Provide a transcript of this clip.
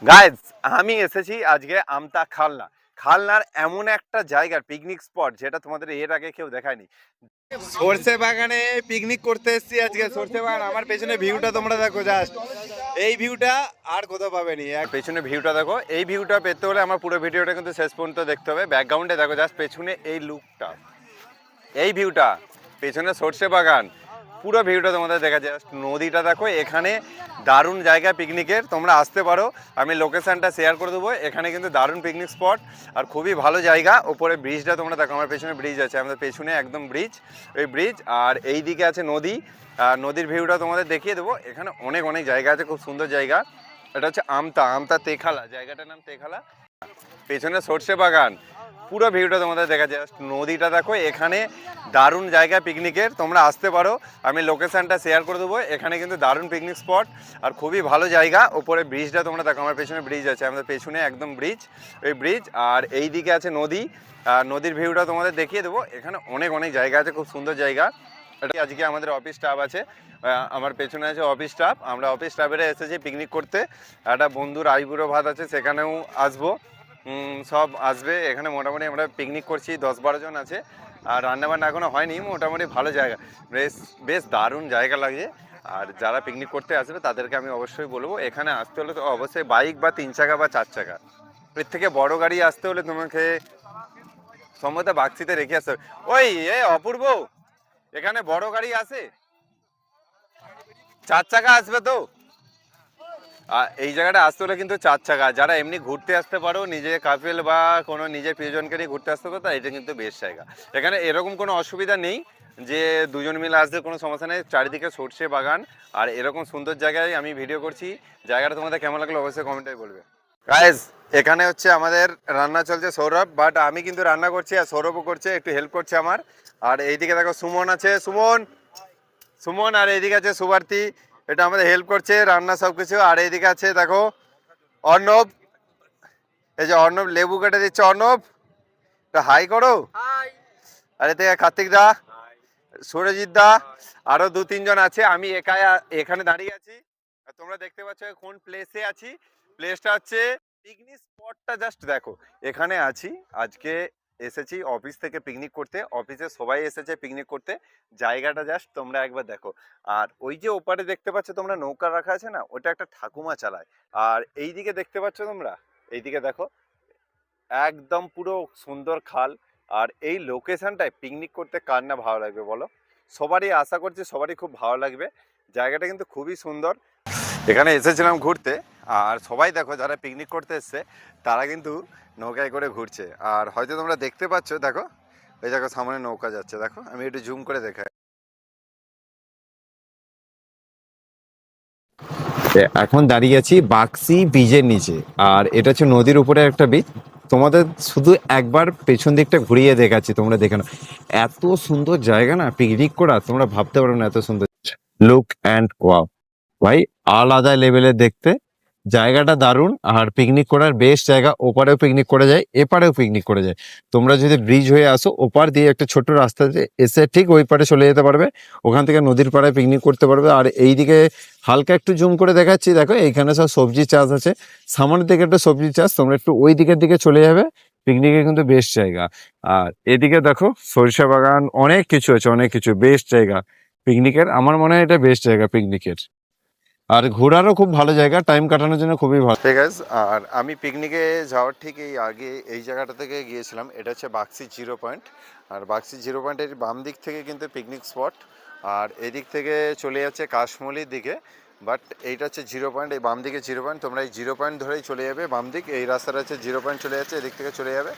Guys, আমি এসেছি আজকে আমতা খালনা। খালনার এমন একটা জায়গার পিকনিক স্পট যেটা তোমাদের এর আগে কেউ দেখায়নি। সরষে বাগানে পিকনিক করতে এসেছি আজকে। সরষে বাগান, আমার পেছনে ভিউটা তোমরা দেখো, জাস্ট এই ভিউটা আর কোথাও পাবেনি। পেছনে ভিউটা দেখো, এই ভিউটা পেতে হলে আমার পুরো ভিডিওটা কিন্তু শেষ পর্যন্ত দেখতে হবে। ব্যাকগ্রাউন্ডে দেখো জাস্ট পেছনে এই লুকটা, এই ভিউটা, পেছনে সরষে বাগান, পুরো ভিউটা তোমাদের দেখা যায়। নদীটা দেখো, এখানে দারুণ জায়গা পিকনিকের, তোমরা আসতে পারো। আমি লোকেশানটা শেয়ার করে দেবো। এখানে কিন্তু দারুণ পিকনিক স্পট আর খুবই ভালো জায়গা। ওপরে ব্রিজটা তোমরা দেখো, আমার পেছনে ব্রিজ আছে, আমাদের পেছনে একদম ব্রিজ, ওই ব্রিজ। আর এই দিকে আছে নদী, আর নদীর ভিউটা তোমাদের দেখিয়ে দেবো। এখানে অনেক অনেক জায়গা আছে, খুব সুন্দর জায়গা। এটা হচ্ছে আমতা তেখালা, জায়গাটার নাম তেখালা। পেছনে সরষে বাগান, পুরো ভিউটা তোমাদের দেখা যায়। নদীটা দেখো, এখানে দারুণ জায়গা পিকনিকের, তোমরা আসতে পারো। আমি লোকেশানটা শেয়ার করে দেবো। এখানে কিন্তু দারুণ পিকনিক স্পট আর খুবই ভালো জায়গা। ওপরে ব্রিজটা তোমরা দেখো, আমার পেছনে ব্রিজ আছে, আমাদের পেছনে একদম ব্রিজ, ওই ব্রিজ। আর এই দিকে আছে নদী, আর নদীর ভিউটা তোমাদের দেখিয়ে দেবো। এখানে অনেক অনেক জায়গা আছে, খুব সুন্দর জায়গা। এটা আজকে আমাদের অফিস স্টাফ আছে, আমার পেছনে আছে অফিস স্টাফ। আমরা অফিস স্টাফেরা এসেছি পিকনিক করতে। একটা বন্ধুর আইবুড়ো ভাত আছে, সেখানেও আসবো। সব আসবে এখানে। মোটামুটি আমরা পিকনিক করছি, 10-12 জন আছে। আর রান্নাবান্না এখনও হয়নি। মোটামুটি ভালো জায়গা, বেশ বেশ দারুণ জায়গা লাগছে। আর যারা পিকনিক করতে আসবে তাদেরকে আমি অবশ্যই বলবো, এখানে আসতে হলে তো অবশ্যই বাইক বা 3 চাকা বা 4 চাকা, এর থেকে বড় গাড়ি আসতে হলে তোমাকে সম্ভবত বাক্সিতে রেখে আসতে হবে। ওই অপূর্ব, এখানে বড় গাড়ি আছে, 4 চাকা আসবে তো? এই জায়গাটা আসতে হলে কিন্তু 4 চাকা। যারা এমনি ঘুরতে আসতে পারো, নিজে কাপেল বা কোনো নিজের প্রিয়জনকে নিয়ে ঘুরতে আসতে পারো, তা এটা কিন্তু বেস্ট জায়গা। এখানে এরকম কোনো অসুবিধা নেই যে দুজন মিলে আসতে, কোনো সমস্যা নেই। চারিদিকে সরষে বাগান আর এরকম সুন্দর জায়গায় আমি ভিডিও করছি। জায়গাটা তোমাদের কেমন লাগলো অবশ্যই কমেন্টে বলবে। গাইস, এখানে হচ্ছে আমাদের রান্না চলছে, সৌরভ, বাট আমি কিন্তু রান্না করছি আর সৌরভও করছে, একটু হেল্প করছে আমার। আর এইদিকে দেখো সুমন আছে, সুমন সুমন আর এইদিকে আছে সুভার্তি, এটা আমাদের হেল্প করছে রান্না সব কিছু। আর এইদিকে আছে দেখো অর্ণব, এই যে অর্ণব লেবু কেটে দিচ্ছে। অর্ণব, হাই করো। আর এতে কার্তিক দা, সুরজিৎ দা, আরো 2-3 জন আছে। আমি একাই এখানে দাঁড়িয়ে আছি। আর তোমরা দেখতে পাচ্ছ কোন প্লেসে আছি। প্লেসটা হচ্ছে পিকনিক স্পটটা, জাস্ট দেখো এখানে আছি। আজকে এসেছি অফিস থেকে পিকনিক করতে, অফিসে সবাই এসেছে পিকনিক করতে। জায়গাটা জাস্ট তোমরা একবার দেখো। আর ওই যে ওপারে দেখতে পাচ্ছ তোমরা, নৌকা রাখা আছে না, ওটা একটা ঠাকুমা চালায়। আর এই দিকে দেখতে পাচ্ছ তোমরা, এইদিকে দেখো, একদম পুরো সুন্দর খাল। আর এই লোকেশনটায় পিকনিক করতে কার না ভালো লাগবে বলো? সবারই, আশা করছি সবারই খুব ভালো লাগবে। জায়গাটা কিন্তু খুবই সুন্দর। এখানে এসেছিলাম ঘুরতে, আর সবাই দেখো যারা পিকনিক করতে এসছে তারা কিন্তু নৌকায় করে ঘুরছে। আর হয়তো তোমরা দেখতে পাচ্ছ, দেখো এই দেখো সামনে নৌকা যাচ্ছে, দেখো আমি একটু জুম করে দেখাই। এখন দাঁড়িয়ে আছি বাক্সি ব্রিজের নিচে। আর এটা হচ্ছে নদীর উপরে একটা ব্রিজ। তোমাদের শুধু একবার পেছন দিকটা ঘুরিয়ে দেখাচ্ছি, তোমরা দেখে নাও। এত সুন্দর জায়গা না পিকনিক করা, তোমরা ভাবতে পারো না এত সুন্দর। লুক অ্যান্ড ওয়াও ভাই, আলাদা লেভেলের দেখতে। জায়গাটা দারুণ আর পিকনিক করার বেস্ট জায়গা। ওপারেও পিকনিক করে যায়, এপারেও পিকনিক করে যায়। তোমরা যদি ব্রিজ হয়ে আসো, ওপার দিয়ে একটা ছোট্ট রাস্তা দিয়ে এসে ঠিক ওই পারে চলে যেতে পারবে। ওখান থেকে নদীর পাড়ে পিকনিক করতে পারবে। আর এইদিকে হালকা একটু জুম করে দেখাচ্ছি, দেখো এইখানে সব সবজি চাষ আছে। সামনের দিকে একটা সবজি চাষ, তোমরা একটু ওই দিকের দিকে চলে যাবে, পিকনিকের কিন্তু বেস্ট জায়গা। আর এদিকে দেখো সরিষা বাগান, অনেক কিছু আছে, অনেক কিছু, বেস্ট জায়গা পিকনিকের। আমার মনে হয় এটা বেস্ট জায়গা পিকনিকের। আর ঘোরারও খুব ভালো জায়গা, টাইম কাটানোর জন্য খুবই ভালো। ঠিক আছে। আর আমি পিকনিকে যাওয়ার ঠিক এই আগে এই জায়গাটা থেকে গিয়েছিলাম। এটা হচ্ছে বাক্সি 0 পয়েন্ট। আর বাক্সি 0 পয়েন্টের বাম দিক থেকে কিন্তু পিকনিক স্পট। আর এদিক থেকে চলে যাচ্ছে কাশমলির দিকে। বাট এইটা হচ্ছে 0 পয়েন্ট, এই বাম দিকে 0 পয়েন্ট। তোমরা এই 0 পয়েন্ট ধরেই চলে যাবে বাম দিক, এই রাস্তাটা হচ্ছে 0 পয়েন্ট চলে যাচ্ছে, এদিক থেকে চলে যাবে।